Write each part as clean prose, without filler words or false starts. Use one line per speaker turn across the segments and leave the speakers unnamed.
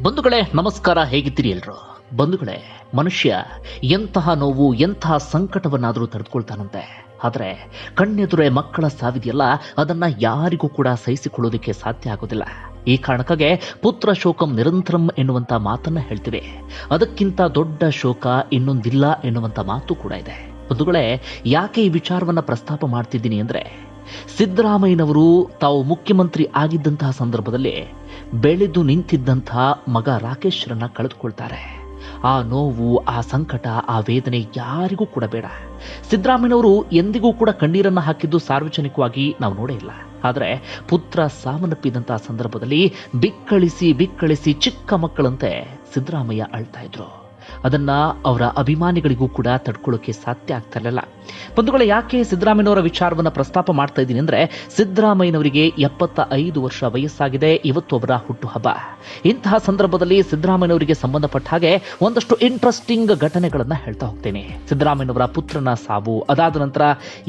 ಬಂಧುಗಳೇ ನಮಸ್ಕಾರ, ಹೇಗಿದ್ದೀರಿ ಎಲ್ರು? ಬಂಧುಗಳೇ, ಮನುಷ್ಯ ಎಂತಹ ನೋವು ಎಂತಹ ಸಂಕಟವನ್ನಾದರೂ ತಡೆದುಕೊಳ್ತಾನಂತೆ. ಆದರೆ ಕಣ್ಣೆದುರೇ ಮಕ್ಕಳ ಸಾವಿದೆಯಲ್ಲ, ಅದನ್ನ ಯಾರಿಗೂ ಕೂಡ ಸಹಿಸಿಕೊಳ್ಳೋದಕ್ಕೆ ಸಾಧ್ಯ ಆಗೋದಿಲ್ಲ. ಈ ಕಾರಣಕ್ಕಾಗಿ ಪುತ್ರ ಶೋಕಂ ನಿರಂತರಂ ಎನ್ನುವಂತ ಮಾತನ್ನ ಹೇಳ್ತೀವಿ. ಅದಕ್ಕಿಂತ ದೊಡ್ಡ ಶೋಕ ಇನ್ನೊಂದಿಲ್ಲ ಎನ್ನುವಂತ ಮಾತು ಕೂಡ ಇದೆ. ಬಂಧುಗಳೇ, ಯಾಕೆ ಈ ವಿಚಾರವನ್ನ ಪ್ರಸ್ತಾಪ ಮಾಡ್ತಿದ್ದೀನಿ ಅಂದ್ರೆ, ಸಿದ್ದರಾಮಯ್ಯನವರು ತಾವು ಮುಖ್ಯಮಂತ್ರಿ ಆಗಿದ್ದಂತಹ ಸಂದರ್ಭದಲ್ಲಿ ಬೆಳೆದು ನಿಂತಿದ್ದಂತಹ ಮಗ ರಾಕೇಶ್ರನ್ನ ಕಳೆದುಕೊಳ್ತಾರೆ. ಆ ನೋವು, ಆ ಸಂಕಟ, ಆ ವೇದನೆ ಯಾರಿಗೂ ಕೂಡ ಬೇಡ. ಸಿದ್ದರಾಮಯ್ಯನವರು ಎಂದಿಗೂ ಕೂಡ ಕಣ್ಣೀರನ್ನ ಹಾಕಿದ್ದು ಸಾರ್ವಜನಿಕವಾಗಿ ನಾವು ನೋಡೇ ಇಲ್ಲ. ಆದರೆ ಪುತ್ರ ಸಾವನ್ನಪ್ಪಿದಂತಹ ಸಂದರ್ಭದಲ್ಲಿ ಬಿಕ್ಕಳಿಸಿ ಚಿಕ್ಕ ಮಕ್ಕಳಂತೆ ಸಿದ್ದರಾಮಯ್ಯ ಅಳ್ತಾ ಇದ್ರು. ಅದನ್ನ ಅವರ ಅಭಿಮಾನಿಗಳಿಗೂ ಕೂಡ ತಡ್ಕೊಳ್ಳೋಕೆ ಸಾಧ್ಯ ಆಗ್ತಾ ಇರಲಿಲ್ಲ. ಬಂಧುಗಳೇ, ಯಾಕೆ ಸಿದ್ದರಾಮಯ್ಯನವರ ವಿಚಾರವನ್ನ ಪ್ರಸ್ತಾಪ ಮಾಡ್ತಾ ಇದ್ದೀನಿ ಅಂದ್ರೆ, ಸಿದ್ದರಾಮಯ್ಯನವರಿಗೆ 75 ವರ್ಷ ವಯಸ್ಸಾಗಿದೆ. ಇವತ್ತು ಅವರ ಹುಟ್ಟುಹಬ್ಬ. ಇಂತಹ ಸಂದರ್ಭದಲ್ಲಿ ಸಿದ್ದರಾಮಯ್ಯನವರಿಗೆ ಸಂಬಂಧಪಟ್ಟ ಹಾಗೆ ಒಂದಷ್ಟು ಇಂಟ್ರೆಸ್ಟಿಂಗ್ ಘಟನೆಗಳನ್ನ ಹೇಳ್ತಾ ಹೋಗ್ತೇನೆ. ಸಿದ್ದರಾಮಯ್ಯನವರ ಪುತ್ರನ ಸಾವು, ಅದಾದ ನಂತರ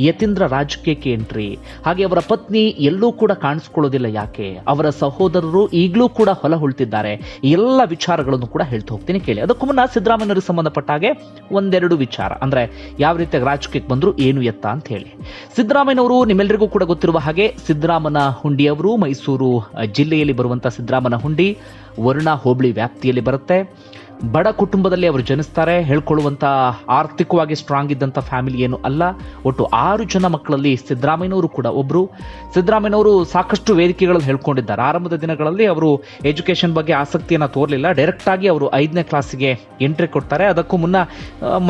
ಯತೀಂದ್ರ ರಾಜಕೀಯಕ್ಕೆ ಎಂಟ್ರಿ, ಹಾಗೆ ಅವರ ಪತ್ನಿ ಎಲ್ಲೂ ಕೂಡ ಕಾಣಿಸ್ಕೊಳ್ಳೋದಿಲ್ಲ ಯಾಕೆ, ಅವರ ಸಹೋದರರು ಈಗಲೂ ಕೂಡ ಹೊಲ ಹುಳ್ತಿದ್ದಾರೆ. ಎಲ್ಲ ವಿಚಾರಗಳನ್ನು ಕೂಡ ಹೇಳ್ತಾ ಹೋಗ್ತೀನಿ, ಕೇಳಿ. ಅದಕ್ಕೂ ಮುನ್ನ ಸಿದ್ದರಾಮಯ್ಯನವರಿಗೆ ಸಂಬಂಧಪಟ್ಟ ಹಾಗೆ ಒಂದೆರಡು ವಿಚಾರ, ಅಂದ್ರೆ ಯಾವ ರೀತಿಯಾಗಿ ರಾಜಕೀಯಕ್ಕೆ ಬಂದ್ರು, ಏನು ಎತ್ತ ಅಂತ ಹೇಳಿ. ಸಿದ್ದರಾಮಯ್ಯನವರು ನಿಮ್ಮೆಲ್ಲರಿಗೂ ಕೂಡ ಗೊತ್ತಿರುವ ಹಾಗೆ ಸಿದ್ದರಾಮನ ಹುಂಡಿಯವರು ಮೈಸೂರು ಜಿಲ್ಲೆಯಲ್ಲಿ ಬರುವಂತಹ ಸಿದ್ದರಾಮನ ಹುಂಡಿ ವರುಣಾ ಹೋಬಳಿ ವ್ಯಾಪ್ತಿಯಲ್ಲಿ ಬರುತ್ತೆ. ಬಡ ಕುಟುಂಬದಲ್ಲಿ ಅವರು ಜನಿಸ್ತಾರೆ. ಹೇಳ್ಕೊಳ್ಳುವಂತ ಆರ್ಥಿಕವಾಗಿ ಸ್ಟ್ರಾಂಗ್ ಇದ್ದಂಥ ಫ್ಯಾಮಿಲಿ ಏನು ಅಲ್ಲ. ಒಟ್ಟು 6 ಜನ ಮಕ್ಕಳಲ್ಲಿ ಸಿದ್ದರಾಮಯ್ಯನವರು ಕೂಡ ಒಬ್ರು. ಸಿದ್ದರಾಮಯ್ಯನವರು ಸಾಕಷ್ಟು ವೇದಿಕೆಗಳಲ್ಲಿ ಹೇಳ್ಕೊಂಡಿದ್ದಾರೆ. ಆರಂಭದ ದಿನಗಳಲ್ಲಿ ಅವರು ಎಜುಕೇಶನ್ ಬಗ್ಗೆ ಆಸಕ್ತಿಯನ್ನು ತೋರಲಿಲ್ಲ. ಡೈರೆಕ್ಟ್ ಆಗಿ ಅವರು 5ನೇ ಕ್ಲಾಸಿಗೆ ಎಂಟ್ರಿ ಕೊಡ್ತಾರೆ. ಅದಕ್ಕೂ ಮುನ್ನ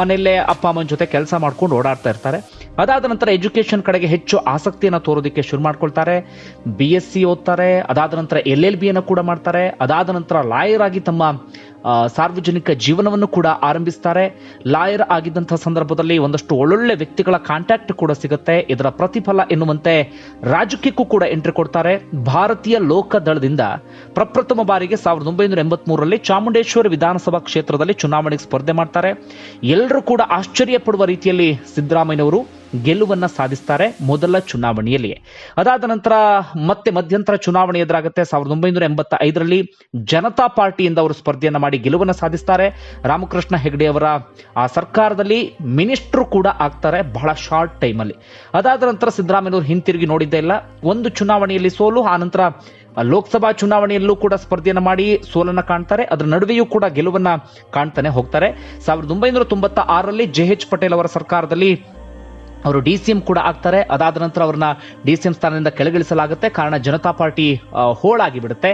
ಮನೆಯಲ್ಲೇ ಅಪ್ಪ ಅಮ್ಮನ ಜೊತೆ ಕೆಲಸ ಮಾಡ್ಕೊಂಡು ಓಡಾಡ್ತಾ ಇರ್ತಾರೆ. ಅದಾದ ನಂತರ ಎಜುಕೇಶನ್ ಕಡೆಗೆ ಹೆಚ್ಚು ಆಸಕ್ತಿಯನ್ನು ತೋರೋದಕ್ಕೆ ಶುರು ಮಾಡ್ಕೊಳ್ತಾರೆ. BSc ಓದ್ತಾರೆ. ಅದಾದ ನಂತರ LLB ಅನ್ನು ಕೂಡ ಮಾಡ್ತಾರೆ. ಅದಾದ ನಂತರ ಲಾಯರ್ ಆಗಿ ತಮ್ಮ ಸಾರ್ವಜನಿಕ ಜೀವನವನ್ನು ಕೂಡ ಆರಂಭಿಸ್ತಾರೆ. ಲಾಯರ್ ಆಗಿದ್ದಂತಹ ಸಂದರ್ಭದಲ್ಲಿ ಒಂದಷ್ಟು ಒಳ್ಳೊಳ್ಳೆ ವ್ಯಕ್ತಿಗಳ ಕಾಂಟ್ಯಾಕ್ಟ್ ಕೂಡ ಸಿಗುತ್ತೆ. ಇದರ ಪ್ರತಿಫಲ ಎನ್ನುವಂತೆ ರಾಜಕೀಯಕ್ಕೂ ಕೂಡ ಎಂಟ್ರಿ ಕೊಡ್ತಾರೆ. ಭಾರತೀಯ ಲೋಕದಳದಿಂದ ಪ್ರಪ್ರಥಮ ಬಾರಿಗೆ 1983ರಲ್ಲಿ ಚಾಮುಂಡೇಶ್ವರಿ ವಿಧಾನಸಭಾ ಕ್ಷೇತ್ರದಲ್ಲಿ ಚುನಾವಣೆಗೆ ಸ್ಪರ್ಧೆ ಮಾಡ್ತಾರೆ. ಎಲ್ಲರೂ ಕೂಡ ಆಶ್ಚರ್ಯ ಪಡುವ ರೀತಿಯಲ್ಲಿ ಸಿದ್ದರಾಮಯ್ಯನವರು ಗೆಲುವನ್ನ ಸಾಧಿಸ್ತಾರೆ ಮೊದಲ ಚುನಾವಣೆಯಲ್ಲಿ. ಅದಾದ ನಂತರ ಮತ್ತೆ ಮಧ್ಯಂತರ ಚುನಾವಣೆ ಎದುರಾಗುತ್ತೆ. 1985ರಲ್ಲಿ ಜನತಾ ಪಾರ್ಟಿಯಿಂದ ಅವರು ಸ್ಪರ್ಧೆಯನ್ನ ಮಾಡಿ ಗೆಲುವನ್ನ ಸಾಧಿಸ್ತಾರೆ. ರಾಮಕೃಷ್ಣ ಹೆಗಡೆ ಅವರ ಆ ಸರ್ಕಾರದಲ್ಲಿ ಮಿನಿಸ್ಟರ್ ಕೂಡ ಆಗ್ತಾರೆ ಬಹಳ ಶಾರ್ಟ್ ಟೈಮಲ್ಲಿ. ಅದಾದ ನಂತರ ಸಿದ್ದರಾಮಯ್ಯನವರು ಹಿಂತಿರುಗಿ ನೋಡಿದ್ದೇ ಇಲ್ಲ. ಒಂದು ಚುನಾವಣೆಯಲ್ಲಿ ಸೋಲು, ಆ ನಂತರ ಲೋಕಸಭಾ ಚುನಾವಣೆಯಲ್ಲೂ ಕೂಡ ಸ್ಪರ್ಧೆಯನ್ನು ಮಾಡಿ ಸೋಲನ್ನ ಕಾಣ್ತಾರೆ. ಅದರ ನಡುವೆಯೂ ಕೂಡ ಗೆಲುವನ್ನ ಕಾಣ್ತಾನೆ ಹೋಗ್ತಾರೆ. 1996ರಲ್ಲಿ JH ಪಟೇಲ್ ಅವರ ಸರ್ಕಾರದಲ್ಲಿ ಅವರು DCM ಕೂಡ ಆಗ್ತಾರೆ. ಅದಾದ ನಂತರ ಅವ್ರನ್ನ DCM ಸ್ಥಾನದಿಂದ ಕೆಳಗಿಳಿಸಲಾಗುತ್ತೆ. ಕಾರಣ ಜನತಾ ಪಾರ್ಟಿ ಹೋಳಾಗಿ ಬಿಡುತ್ತೆ.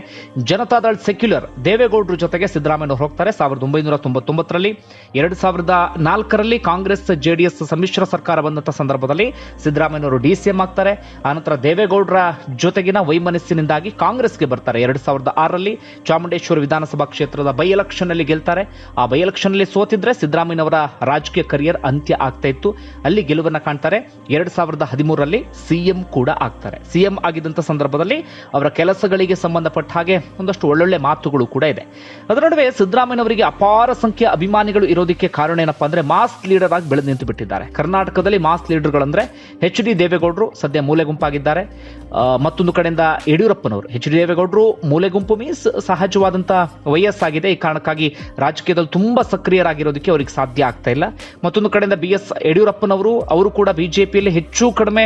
ಜನತಾದಳ ಸೆಕ್ಯುಲರ್ ದೇವೇಗೌಡರ ಜೊತೆಗೆ ಸಿದ್ದರಾಮಯ್ಯನವರು ಹೋಗ್ತಾರೆ 1999ರಲ್ಲಿ. 2004ರಲ್ಲಿ ಕಾಂಗ್ರೆಸ್ JDS ಸಮ್ಮಿಶ್ರ ಸರ್ಕಾರ ಬಂದಂತ ಸಂದರ್ಭದಲ್ಲಿ ಸಿದ್ದರಾಮಯ್ಯನವರು DCM ಆಗ್ತಾರೆ. ಆನಂತರ ದೇವೇಗೌಡರ ಜೊತೆಗಿನ ವೈಮನಸ್ಸಿನಿಂದಾಗಿ ಕಾಂಗ್ರೆಸ್ಗೆ ಬರ್ತಾರೆ. 2006ರಲ್ಲಿ ಚಾಮುಂಡೇಶ್ವರಿ ವಿಧಾನಸಭಾ ಕ್ಷೇತ್ರದ ಬೈ ಎಲೆಕ್ಷನ್ ಅಲ್ಲಿ ಗೆಲ್ತಾರೆ. ಆ ಬೈ ಎಲೆಕ್ಷನ್ ಅಲ್ಲಿ ಸೋತಿದ್ರೆ ಸಿದ್ದರಾಮಯ್ಯನವರ ರಾಜಕೀಯ ಕರಿಯರ್ ಅಂತ್ಯ ಆಗ್ತಾ ಇತ್ತು. ಅಲ್ಲಿ ಗೆಲುವನ್ನ ಕಾಣ್ತಾರೆ. 2013ರಲ್ಲಿ CM ಕೂಡ ಆಗ್ತಾರೆ. CM ಆಗಿದ್ದಂತ ಸಂದರ್ಭದಲ್ಲಿ ಅವರ ಕೆಲಸಗಳಿಗೆ ಸಂಬಂಧಪಟ್ಟ ಹಾಗೆ ಒಂದಷ್ಟು ಒಳ್ಳೊಳ್ಳೆ ಮಾತುಗಳು ಕೂಡ ಇದೆ. ಅದರ ನಡುವೆ ಸಿದ್ದರಾಮಯ್ಯನವರಿಗೆ ಅಪಾರ ಸಂಖ್ಯೆಯ ಅಭಿಮಾನಿಗಳು ಇರೋದಕ್ಕೆ ಕಾರಣ ಏನಪ್ಪಾ ಅಂದ್ರೆ, ಮಾಸ್ ಲೀಡರ್ ಆಗಿ ಬೆಳೆದು ನಿಂತು ಬಿಟ್ಟಿದ್ದಾರೆ. ಕರ್ನಾಟಕದಲ್ಲಿ ಮಾಸ್ ಲೀಡರ್ಗಳಂದ್ರೆ HD ದೇವೇಗೌಡರು ಸದ್ಯ ಮೂಲೆ ಗುಂಪಾಗಿದ್ದಾರೆ. ಮತ್ತೊಂದು ಕಡೆಯಿಂದ ಯಡಿಯೂರಪ್ಪನವರು, HD ದೇವೇಗೌಡರು ಮೂಲೆ ಗುಂಪು ಮೀನ್ಸ್ ಸಹಜವಾದಂತ ವಯಸ್ಸಾಗಿದೆ. ಈ ಕಾರಣಕ್ಕಾಗಿ ರಾಜಕೀಯದಲ್ಲಿ ತುಂಬಾ ಸಕ್ರಿಯರಾಗಿರೋದಕ್ಕೆ ಅವರಿಗೆ ಸಾಧ್ಯ ಆಗ್ತಾ ಇಲ್ಲ. ಮತ್ತೊಂದು ಕಡೆಯಿಂದ BS ಯಡಿಯೂರಪ್ಪನವರು, ಅವರು ಕೂಡ ಬಿಜೆಪಿಯಲ್ಲಿ ಹೆಚ್ಚು ಕಡಿಮೆ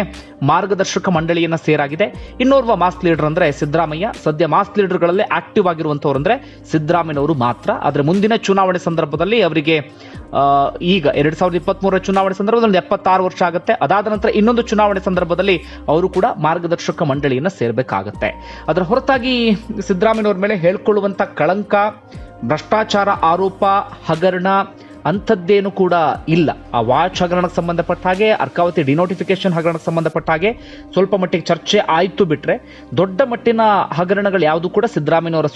ಮಾರ್ಗದರ್ಶಕ ಮಂಡಳಿಯನ್ನ ಸೇರಾಗಿದೆ. ಇನ್ನೋರ್ವ ಮಾಸ್ ಲೀಡರ್ ಅಂದ್ರೆ ಸಿದ್ದರಾಮಯ್ಯ. ಸದ್ಯ ಮಾಸ್ ಲೀಡರ್ಗಳಲ್ಲಿ ಆಕ್ಟಿವ್ ಆಗಿರುವಂತವ್ರು ಅಂದ್ರೆ ಸಿದ್ದರಾಮಯ್ಯನವರು ಮಾತ್ರ. ಆದ್ರೆ ಮುಂದಿನ ಚುನಾವಣೆ ಸಂದರ್ಭದಲ್ಲಿ ಅವರಿಗೆ ಈಗ 2023ರ ಚುನಾವಣೆ ಸಂದರ್ಭದಲ್ಲಿ 76 ವರ್ಷ ಆಗುತ್ತೆ. ಅದಾದ ನಂತರ ಇನ್ನೊಂದು ಚುನಾವಣೆ ಸಂದರ್ಭದಲ್ಲಿ ಅವರು ಕೂಡ ಮಾರ್ಗದರ್ಶಕ ಮಂಡಳಿಯನ್ನ ಸೇರ್ಬೇಕಾಗತ್ತೆ. ಅದರ ಹೊರತಾಗಿ ಸಿದ್ದರಾಮಯ್ಯನವರ ಮೇಲೆ ಹೇಳ್ಕೊಳ್ಳುವಂತ ಕಳಂಕ, ಭ್ರಷ್ಟಾಚಾರ ಆರೋಪ, ಹಗರಣ ಅಂಥದ್ದೇನು ಕೂಡ ಇಲ್ಲ. ಆ ವಾಚ್ ಹಗರಣಕ್ಕೆ ಸಂಬಂಧಪಟ್ಟ ಹಾಗೆ, ಅರ್ಕಾವತಿ ಡಿನೋಟಿಫಿಕೇಶನ್ ಹಗರಣಕ್ಕೆ ಸಂಬಂಧಪಟ್ಟ ಹಾಗೆ ಸ್ವಲ್ಪ ಮಟ್ಟಿಗೆ ಚರ್ಚೆ ಆಯ್ತು ಬಿಟ್ರೆ, ದೊಡ್ಡ ಮಟ್ಟಿನ ಹಗರಣಗಳು ಯಾವುದು ಕೂಡ ಸಿದ್ದರಾಮಯ್ಯನವರ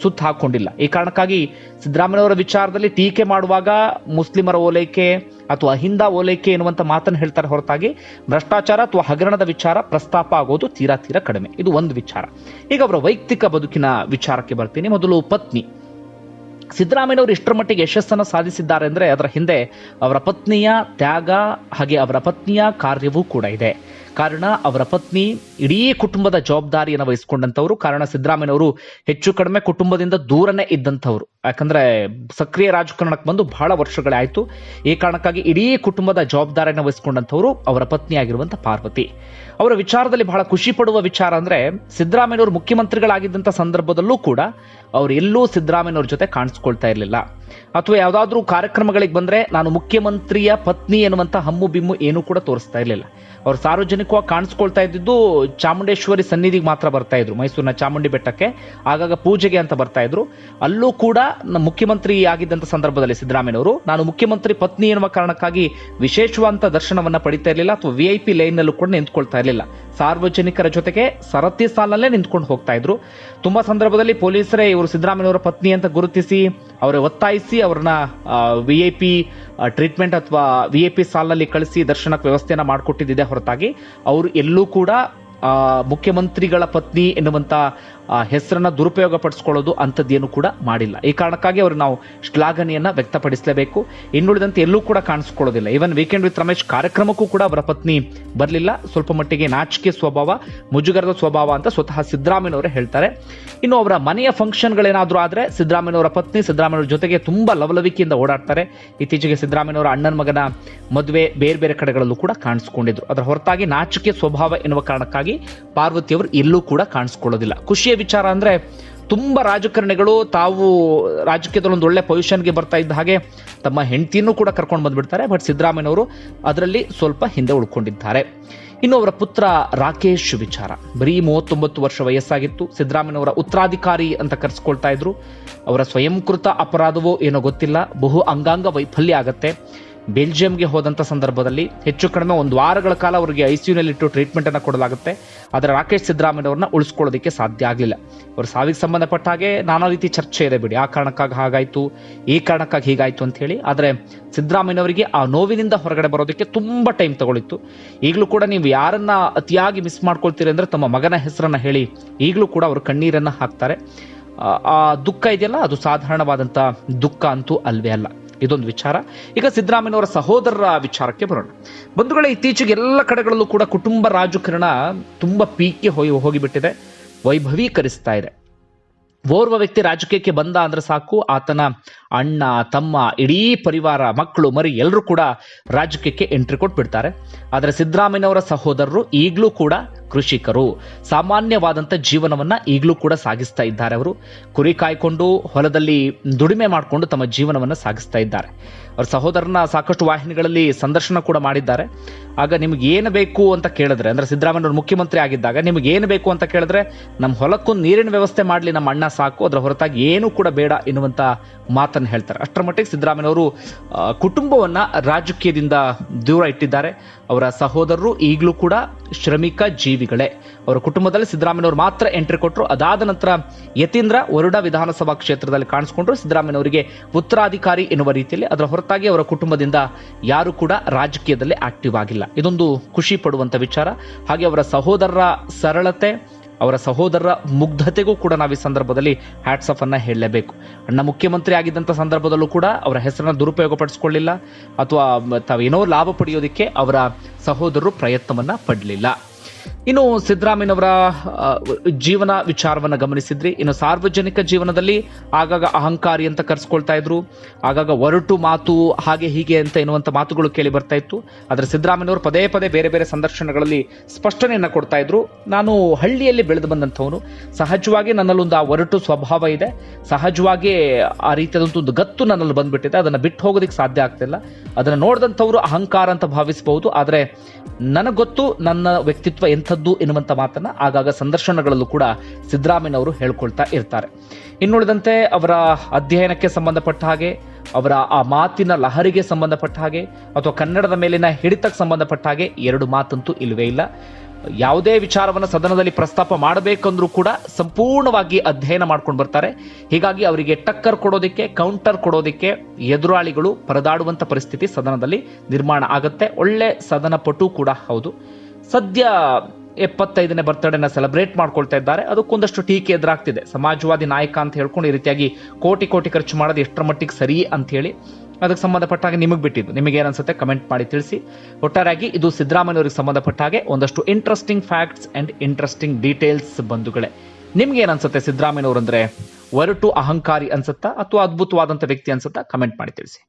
ಸುತ್ತ ಹಾಕೊಂಡಿಲ್ಲ. ಈ ಕಾರಣಕ್ಕಾಗಿ ಸಿದ್ದರಾಮಯ್ಯನವರ ವಿಚಾರದಲ್ಲಿ ಟೀಕೆ ಮಾಡುವಾಗ ಮುಸ್ಲಿಮರ ಓಲೈಕೆ ಅಥವಾ ಹಿಂದ ಓಲೈಕೆ ಎನ್ನುವಂತ ಮಾತನ್ನು ಹೇಳ್ತಾರೆ ಹೊರತಾಗಿ ಭ್ರಷ್ಟಾಚಾರ ಅಥವಾ ಹಗರಣದ ವಿಚಾರ ಪ್ರಸ್ತಾಪ ಆಗೋದು ತೀರಾ ಕಡಿಮೆ. ಇದು ಒಂದು ವಿಚಾರ. ಈಗ ಅವರ ವೈಯಕ್ತಿಕ ಬದುಕಿನ ವಿಚಾರಕ್ಕೆ ಬರ್ತೀನಿ. ಮೊದಲು ಪತ್ನಿ. ಸಿದ್ದರಾಮಯ್ಯನವರು ಇಷ್ಟರ ಮಟ್ಟಿಗೆ ಯಶಸ್ಸನ್ನು ಸಾಧಿಸಿದ್ದಾರೆ ಅಂದರೆ ಅದರ ಹಿಂದೆ ಅವರ ಪತ್ನಿಯ ತ್ಯಾಗ ಹಾಗೆ ಅವರ ಪತ್ನಿಯ ಕಾರ್ಯವೂ ಕೂಡ ಇದೆ. ಕಾರಣ ಅವರ ಪತ್ನಿ ಇಡೀ ಕುಟುಂಬದ ಜವಾಬ್ದಾರಿಯನ್ನು ವಹಿಸಿಕೊಂಡಂತವರು. ಕಾರಣ ಸಿದ್ದರಾಮಯ್ಯನವರು ಹೆಚ್ಚು ಕಡಿಮೆ ಕುಟುಂಬದಿಂದ ದೂರನೇ ಇದ್ದಂಥವ್ರು. ಯಾಕಂದ್ರೆ ಸಕ್ರಿಯ ರಾಜಕಾರಣಕ್ಕೆ ಬಂದು ಬಹಳ ವರ್ಷಗಳೇ ಆಯ್ತು. ಈ ಕಾರಣಕ್ಕಾಗಿ ಇಡೀ ಕುಟುಂಬದ ಜವಾಬ್ದಾರಿಯನ್ನು ವಹಿಸಿಕೊಂಡಂಥವರು ಅವರ ಪತ್ನಿ ಆಗಿರುವಂತ ಪಾರ್ವತಿ. ಅವರ ವಿಚಾರದಲ್ಲಿ ಬಹಳ ಖುಷಿ ಪಡುವ ವಿಚಾರ ಅಂದ್ರೆ ಸಿದ್ದರಾಮಯ್ಯನವರು ಮುಖ್ಯಮಂತ್ರಿಗಳಾಗಿದ್ದಂಥ ಸಂದರ್ಭದಲ್ಲೂ ಕೂಡ ಅವ್ರು ಎಲ್ಲೂ ಸಿದ್ದರಾಮಯ್ಯನವ್ರ ಜೊತೆ ಕಾಣಿಸ್ಕೊಳ್ತಾ ಇರಲಿಲ್ಲ. ಅಥವಾ ಯಾವುದಾದ್ರೂ ಕಾರ್ಯಕ್ರಮಗಳಿಗೆ ಬಂದ್ರೆ ನಾನು ಮುಖ್ಯಮಂತ್ರಿಯ ಪತ್ನಿ ಎನ್ನುವಂತ ಹಮ್ಮು ಬಿಮ್ಮು ಏನೂ ಕೂಡ ತೋರಿಸ್ತಾ ಇರಲಿಲ್ಲ. ಅವ್ರು ಸಾರ್ವಜನಿಕವಾಗಿ ಕಾಣಿಸ್ಕೊಳ್ತಾ ಇದ್ದಿದ್ದು ಚಾಮುಂಡೇಶ್ವರಿ ಸನ್ನಿಧಿಗೆ ಮಾತ್ರ ಬರ್ತಾ ಇದ್ರು, ಮೈಸೂರಿನ ಚಾಮುಂಡಿ ಬೆಟ್ಟಕ್ಕೆ ಆಗಾಗ ಪೂಜೆಗೆ ಅಂತ ಬರ್ತಾ ಇದ್ರು. ಅಲ್ಲೂ ಕೂಡ ಮುಖ್ಯಮಂತ್ರಿ ಆಗಿದ್ದಂಥ ಸಂದರ್ಭದಲ್ಲಿ ಸಿದ್ದರಾಮಯ್ಯನವರು ನಾನು ಮುಖ್ಯಮಂತ್ರಿ ಪತ್ನಿ ಎನ್ನುವ ಕಾರಣಕ್ಕಾಗಿ ವಿಶೇಷವಾದಂಥ ದರ್ಶನವನ್ನ ಪಡಿತಾ ಇರಲಿಲ್ಲ, ಅಥವಾ VIP ಲೈನ್ ನಲ್ಲೂ ಕೂಡ ನಿಂತ್ಕೊಳ್ತಾ ಇರಲಿಲ್ಲ. ಸಾರ್ವಜನಿಕರ ಜೊತೆಗೆ ಸರತಿ ಸಾಲಲ್ಲೇ ನಿಂತ್ಕೊಂಡು ಹೋಗ್ತಾ ಇದ್ರು. ತುಂಬಾ ಸಂದರ್ಭದಲ್ಲಿ ಪೊಲೀಸರೇ ಇವರು ಸಿದ್ದರಾಮಯ್ಯನವರ ಪತ್ನಿ ಅಂತ ಗುರುತಿಸಿ ಅವರ ಒತ್ತಾಯಿಸಿ ಅವ್ರನ್ನ VIP ಟ್ರೀಟ್ಮೆಂಟ್ ಅಥವಾ VIP ಸಾಲಿನಲ್ಲಿ ಕಳಿಸಿ ದರ್ಶನಕ್ಕೆ ವ್ಯವಸ್ಥೆಯನ್ನ ಮಾಡಿಕೊಟ್ಟಿದ್ದೆ ಹೊರತಾಗಿ ಅವರು ಎಲ್ಲೂ ಕೂಡ ಮುಖ್ಯಮಂತ್ರಿಗಳ ಪತ್ನಿ ಎನ್ನುವಂತ ಹೆಸರನ್ನ ದುರುಪಯೋಗ ಪಡಿಸ್ಕೊಳ್ಳೋದು ಅಂಥದ್ದೇನು ಕೂಡ ಮಾಡಿಲ್ಲ. ಈ ಕಾರಣಕ್ಕಾಗಿ ಅವರು ನಾವು ಶ್ಲಾಘನೆಯನ್ನ ವ್ಯಕ್ತಪಡಿಸಲೇಬೇಕು. ಇನ್ನುಳಿದಂತೆ ಎಲ್ಲೂ ಕೂಡ ಕಾಣಿಸ್ಕೊಳ್ಳೋದಿಲ್ಲ. ಈವನ್ ವೀಕೆಂಡ್ ವಿತ್ ರಮೇಶ್ ಕಾರ್ಯಕ್ರಮಕ್ಕೂ ಕೂಡ ಅವರ ಪತ್ನಿ ಬರಲಿಲ್ಲ. ಸ್ವಲ್ಪ ಮಟ್ಟಿಗೆ ನಾಚಿಕೆ ಸ್ವಭಾವ, ಮುಜುಗರದ ಸ್ವಭಾವ ಅಂತ ಸ್ವತಃ ಸಿದ್ದರಾಮಯ್ಯನವರೇ ಹೇಳ್ತಾರೆ. ಇನ್ನು ಅವರ ಮನೆಯ ಫಂಕ್ಷನ್ಗಳೇನಾದ್ರೂ ಆದ್ರೆ ಸಿದ್ದರಾಮಯ್ಯನವರ ಪತ್ನಿ ಸಿದ್ದರಾಮಯ್ಯನವರ ಜೊತೆಗೆ ತುಂಬಾ ಲವಲವಿಕೆಯಿಂದ ಓಡಾಡ್ತಾರೆ. ಇತ್ತೀಚೆಗೆ ಸಿದ್ದರಾಮಯ್ಯನವರ ಅಣ್ಣನ ಮಗನ ಮದುವೆ ಬೇರೆ ಬೇರೆ ಕಡೆಗಳಲ್ಲೂ ಕೂಡ ಕಾಣಿಸ್ಕೊಂಡಿದ್ರು. ಅದರ ಹೊರತಾಗಿ ನಾಚಿಕೆ ಸ್ವಭಾವ ಎನ್ನುವ ಕಾರಣಕ್ಕಾಗಿ ಪಾರ್ವತಿಯವರು ಎಲ್ಲೂ ಕೂಡ ಕಾಣಿಸ್ಕೊಳ್ಳೋದಿಲ್ಲ. ಖುಷಿಯ ವಿಚಾರ ಅಂದ್ರೆ ತುಂಬಾ ರಾಜಕಾರಣಿಗಳು ತಾವು ರಾಜಕೀಯದಲ್ಲಿ ಒಂದು ಒಳ್ಳೆ ಪೊಸಿಷನ್ಗೆ ಬರ್ತಾ ಇದ್ದ ಹಾಗೆ ತಮ್ಮ ಹೆಂಡತಿಯನ್ನು ಕೂಡ ಕರ್ಕೊಂಡು ಬಂದ್ಬಿಡ್ತಾರೆ. ಬಟ್ ಸಿದ್ದರಾಮಯ್ಯನವರು ಅದರಲ್ಲಿ ಸ್ವಲ್ಪ ಹಿಂದೆ ಉಳ್ಕೊಂಡಿದ್ದಾರೆ. ಇನ್ನು ಅವರ ಪುತ್ರ ರಾಕೇಶ್ ವಿಚಾರ, ಬರೀ 39 ವರ್ಷ ವಯಸ್ಸಾಗಿತ್ತು. ಸಿದ್ದರಾಮಯ್ಯನವರ ಉತ್ತರಾಧಿಕಾರಿ ಅಂತ ಕರೆಸ್ಕೊಳ್ತಾ ಇದ್ರು. ಅವರ ಸ್ವಯಂಕೃತ ಅಪರಾಧವೋ ಏನೋ ಗೊತ್ತಿಲ್ಲ, ಬಹು ಅಂಗಾಂಗ ವೈಫಲ್ಯ ಆಗತ್ತೆ. ಬೆಲ್ಜಿಯಂಗೆ ಹೋದಂಥ ಸಂದರ್ಭದಲ್ಲಿ ಹೆಚ್ಚು ಕಡಿಮೆ 1 ವಾರಗಳ ಕಾಲ ಅವರಿಗೆ ICUನಲ್ಲಿಟ್ಟು ಟ್ರೀಟ್ಮೆಂಟ್ ಅನ್ನು ಕೊಡಲಾಗುತ್ತೆ. ಆದರೆ ರಾಕೇಶ್ ಸಿದ್ದರಾಮಯ್ಯನವ್ರನ್ನ ಉಳಿಸ್ಕೊಳ್ಳೋದಕ್ಕೆ ಸಾಧ್ಯ ಆಗಲಿಲ್ಲ. ಅವ್ರ ಸಾವಿಗೆ ಸಂಬಂಧಪಟ್ಟ ಹಾಗೆ ನಾನಾ ರೀತಿ ಚರ್ಚೆ ಇದೆ ಬಿಡಿ, ಆ ಕಾರಣಕ್ಕಾಗಿ ಹಾಗಾಯ್ತು, ಈ ಕಾರಣಕ್ಕಾಗಿ ಹೀಗಾಯ್ತು ಅಂತ ಹೇಳಿ. ಆದರೆ ಸಿದ್ದರಾಮಯ್ಯನವರಿಗೆ ಆ ನೋವಿನಿಂದ ಹೊರಗಡೆ ಬರೋದಕ್ಕೆ ತುಂಬಾ ಟೈಮ್ ತಗೊಳ್ಳಿತ್ತು. ಈಗಲೂ ಕೂಡ ನೀವು ಯಾರನ್ನ ಅತಿಯಾಗಿ ಮಿಸ್ ಮಾಡ್ಕೊಳ್ತೀರಿ ಅಂದ್ರೆ ತಮ್ಮ ಮಗನ ಹೆಸರನ್ನ ಹೇಳಿ ಈಗಲೂ ಕೂಡ ಅವರು ಕಣ್ಣೀರನ್ನ ಹಾಕ್ತಾರೆ. ಆ ದುಃಖ ಇದೆಯಲ್ಲ, ಅದು ಸಾಧಾರಣವಾದಂತ ದುಃಖ ಅಂತೂ ಅಲ್ವೇ ಅಲ್ಲ. ಇದೊಂದು ವಿಚಾರ. ಈಗ ಸಿದ್ದರಾಮಯ್ಯನವರ ಸಹೋದರರ ವಿಚಾರಕ್ಕೆ ಬರೋಣ. ಬಂಧುಗಳೇ, ಇತ್ತೀಚೆಗೆ ಎಲ್ಲ ಕಡೆಗಳಲ್ಲೂ ಕೂಡ ಕುಟುಂಬ ರಾಜಕಾರಣ ತುಂಬಾ ಪೀಕ್ಗೆ ಹೋಗಿಬಿಟ್ಟಿದೆ, ವೈಭವೀಕರಿಸ್ತಾ ಇದೆ. ಓರ್ವ ವ್ಯಕ್ತಿ ರಾಜಕೀಯಕ್ಕೆ ಬಂದ ಅಂದ್ರೆ ಸಾಕು, ಆತನ ಅಣ್ಣ, ತಮ್ಮ, ಇಡೀ ಪರಿವಾರ, ಮಕ್ಕಳು, ಮರಿ ಎಲ್ಲರೂ ಕೂಡ ರಾಜಕೀಯಕ್ಕೆ ಎಂಟ್ರಿ ಕೊಟ್ಬಿಡ್ತಾರೆ. ಆದರೆ ಸಿದ್ದರಾಮಯ್ಯನವರ ಸಹೋದರರು ಈಗಲೂ ಕೂಡ ಕೃಷಿಕರು, ಸಾಮಾನ್ಯವಾದಂಥ ಜೀವನವನ್ನ ಈಗಲೂ ಕೂಡ ಸಾಗಿಸ್ತಾ ಇದ್ದಾರೆ. ಅವರು ಕುರಿ ಕಾಯ್ಕೊಂಡು ಹೊಲದಲ್ಲಿ ದುಡಿಮೆ ಮಾಡಿಕೊಂಡು ತಮ್ಮ ಜೀವನವನ್ನು ಸಾಗಿಸ್ತಾ ಇದ್ದಾರೆ. ಅವ್ರ ಸಹೋದರನ ಸಾಕಷ್ಟು ವಾಹಿನಿಗಳಲ್ಲಿ ಸಂದರ್ಶನ ಕೂಡ ಮಾಡಿದ್ದಾರೆ. ಆಗ ನಿಮ್ಗೆ ಏನು ಬೇಕು ಅಂತ ಕೇಳಿದ್ರೆ, ಅಂದ್ರೆ ಸಿದ್ದರಾಮಯ್ಯನವರು ಮುಖ್ಯಮಂತ್ರಿ ಆಗಿದ್ದಾಗ ನಿಮ್ಗೆ ಏನು ಬೇಕು ಅಂತ ಕೇಳಿದ್ರೆ, ನಮ್ಮ ಹೊಲಕ್ಕೊಂದು ನೀರಿನ ವ್ಯವಸ್ಥೆ ಮಾಡಲಿ ನಮ್ಮ ಅಣ್ಣ ಸಾಕು, ಅದರ ಹೊರತಾಗಿ ಏನೂ ಕೂಡ ಬೇಡ ಎನ್ನುವಂತ ಮಾತನ್ನು ಹೇಳ್ತಾರೆ. ಅಷ್ಟರ ಮಟ್ಟಿಗೆ ಸಿದ್ದರಾಮಯ್ಯನವರು ಕುಟುಂಬವನ್ನ ರಾಜಕೀಯದಿಂದ ದೂರ ಇಟ್ಟಿದ್ದಾರೆ. ಅವರ ಸಹೋದರರು ಈಗಲೂ ಕೂಡ ಶ್ರಮಿಕ ಜೀವಿಗಳೇ. ಅವರ ಕುಟುಂಬದಲ್ಲಿ ಸಿದ್ದರಾಮಯ್ಯನವರು ಮಾತ್ರ ಎಂಟ್ರಿ ಕೊಟ್ಟರು. ಅದಾದ ನಂತರ ಯತೀಂದ್ರ ವರುಡಾ ವಿಧಾನಸಭಾ ಕ್ಷೇತ್ರದಲ್ಲಿ ಕಾಣಿಸಿಕೊಂಡ್ರು. ಸಿದ್ದರಾಮಯ್ಯನವರಿಗೆ ಉತ್ತರಾಧಿಕಾರಿ ಎನ್ನುವ ರೀತಿಯಲ್ಲಿ. ಅದರ ಹೊರತಾಗಿ ಅವರ ಕುಟುಂಬದಿಂದ ಯಾರು ಕೂಡ ರಾಜಕೀಯದಲ್ಲಿ ಆಕ್ಟಿವ್ ಆಗಿಲ್ಲ. ಇದೊಂದು ಖುಷಿ ಪಡುವಂತ ವಿಚಾರ. ಹಾಗೆ ಅವರ ಸಹೋದರರ ಸರಳತೆ, ಅವರ ಸಹೋದರರ ಮುಗ್ಧತೆಗೂ ಕೂಡ ನಾವು ಈ ಸಂದರ್ಭದಲ್ಲಿ ಹ್ಯಾಟ್ಸ್ ಆಫ್ ಅನ್ನ ಹೇಳಲೇಬೇಕು. ಅಣ್ಣ ಮುಖ್ಯಮಂತ್ರಿ ಆಗಿದ್ದಂಥ ಸಂದರ್ಭದಲ್ಲೂ ಕೂಡ ಅವರ ಹೆಸರನ್ನ ದುರುಪಯೋಗ ಪಡಿಸ್ಕೊಳ್ಳಿಲ್ಲ, ಅಥವಾ ತಾವೇನೋ ಲಾಭ ಪಡೆಯೋದಕ್ಕೆ ಅವರ ಸಹೋದರರು ಪ್ರಯತ್ನವನ್ನ ಪಡಲಿಲ್ಲ. ಇನ್ನು ಸಿದ್ದರಾಮಯ್ಯನವರ ಜೀವನ ವಿಚಾರವನ್ನ ಗಮನಿಸಿದ್ರಿ. ಇನ್ನು ಸಾರ್ವಜನಿಕ ಜೀವನದಲ್ಲಿ ಆಗಾಗ ಅಹಂಕಾರಿ ಅಂತ ಕರೆಸ್ಕೊಳ್ತಾ ಇದ್ರು, ಆಗಾಗ ಒರಟು ಮಾತು, ಹಾಗೆ ಹೀಗೆ ಅಂತ ಎನ್ನುವಂತ ಮಾತುಗಳು ಕೇಳಿ ಬರ್ತಾ ಇತ್ತು. ಆದ್ರೆ ಸಿದ್ದರಾಮಯ್ಯನವರು ಪದೇ ಪದೇ ಬೇರೆ ಬೇರೆ ಸಂದರ್ಶನಗಳಲ್ಲಿ ಸ್ಪಷ್ಟನೆಯನ್ನ ಕೊಡ್ತಾ ಇದ್ರು. ನಾನು ಹಳ್ಳಿಯಲ್ಲಿ ಬೆಳೆದು ಬಂದಂಥವನು, ಸಹಜವಾಗಿ ನನ್ನಲ್ಲೊಂದು ಆ ಒರಟು ಸ್ವಭಾವ ಇದೆ, ಸಹಜವಾಗಿ ಆ ರೀತಿಯಾದಂಥ ಒಂದು ಗತ್ತು ನನ್ನಲ್ಲಿ ಬಂದ್ಬಿಟ್ಟಿದೆ, ಅದನ್ನ ಬಿಟ್ಟು ಹೋಗೋದಕ್ಕೆ ಸಾಧ್ಯ ಆಗ್ತಿಲ್ಲ. ಅದನ್ನ ನೋಡಿದಂಥವ್ರು ಅಹಂಕಾರ ಅಂತ ಭಾವಿಸಬಹುದು, ಆದ್ರೆ ನನಗೆ ಗೊತ್ತು ನನ್ನ ವ್ಯಕ್ತಿತ್ವ ಎಂಥದ್ದು ಎನ್ನುವಂತ ಮಾತನ್ನ ಆಗಾಗ ಸಂದರ್ಶನಗಳಲ್ಲೂ ಕೂಡ ಸಿದ್ದರಾಮಯ್ಯನವರು ಹೇಳ್ಕೊಳ್ತಾ ಇರ್ತಾರೆ. ಇನ್ನುಳಿದಂತೆ ಅವರ ಅಧ್ಯಯನಕ್ಕೆ ಸಂಬಂಧಪಟ್ಟ ಹಾಗೆ, ಅವರ ಆ ಮಾತಿನ ಲಹರಿಗೆ ಸಂಬಂಧಪಟ್ಟ ಹಾಗೆ, ಅಥವಾ ಕನ್ನಡದ ಮೇಲಿನ ಹಿಡಿತಕ್ಕೆ ಸಂಬಂಧಪಟ್ಟ ಹಾಗೆ ಎರಡು ಮಾತಂತೂ ಇಲ್ಲವೇ ಇಲ್ಲ. ಯಾವುದೇ ವಿಚಾರವನ್ನು ಸದನದಲ್ಲಿ ಪ್ರಸ್ತಾಪ ಮಾಡಬೇಕಂದ್ರೂ ಕೂಡ ಸಂಪೂರ್ಣವಾಗಿ ಅಧ್ಯಯನ ಮಾಡ್ಕೊಂಡು ಬರ್ತಾರೆ. ಹೀಗಾಗಿ ಅವರಿಗೆ ಟಕ್ಕರ್ ಕೊಡೋದಕ್ಕೆ, ಕೌಂಟರ್ ಕೊಡೋದಕ್ಕೆ ಎದುರಾಳಿಗಳು ಪರದಾಡುವಂತ ಪರಿಸ್ಥಿತಿ ಸದನದಲ್ಲಿ ನಿರ್ಮಾಣ ಆಗುತ್ತೆ. ಒಳ್ಳೆ ಸದನ ಪಟು ಕೂಡ ಹೌದು. ಸದ್ಯ 75ನೇ ಬರ್ತ್ಡೇನ ಸೆಲೆಬ್ರೇಟ್ ಮಾಡ್ಕೊಳ್ತಾ ಇದ್ದಾರೆ. ಅದಕ್ಕೊಂದಷ್ಟು ಟೀಕೆ ಎದುರಾಗ್ತಿದೆ. ಸಮಾಜವಾದಿ ನಾಯಕ ಅಂತ ಹೇಳ್ಕೊಂಡು ಈ ರೀತಿಯಾಗಿ ಕೋಟಿ ಕೋಟಿ ಖರ್ಚು ಮಾಡೋದು ಎಷ್ಟರ ಮಟ್ಟಿಗೆ ಸರಿ ಅಂತ ಹೇಳಿ.
ಅದಕ್ಕೆ ಸಂಬಂಧಪಟ್ಟ ಹಾಗೆ ನಿಮಗೆ ಬಿಟ್ಟಿದ್ದು, ನಿಮಗೆ ಏನನ್ಸುತ್ತೆ ಕಮೆಂಟ್ ಮಾಡಿ ತಿಳಿಸಿ. ಒಟ್ಟಾರೆಯಾಗಿ ಇದು ಸಿದ್ದರಾಮಯ್ಯನವರಿಗೆ ಸಂಬಂಧಪಟ್ಟ ಹಾಗೆ ಒಂದಷ್ಟು interesting facts and interesting details ಬಂಧುಗಳೇ. ನಿಮ್ಗೆ ಏನನ್ಸುತ್ತೆ ಸಿದ್ದರಾಮಯ್ಯನವರು ಅಂದ್ರೆ ಒರಟು ಅಹಂಕಾರಿ ಅನ್ಸುತ್ತಾ ಅಥವಾ ಅದ್ಭುತವಾದಂಥ ವ್ಯಕ್ತಿ ಅನ್ಸುತ್ತಾ? ಕಮೆಂಟ್ ಮಾಡಿ ತಿಳಿಸಿ.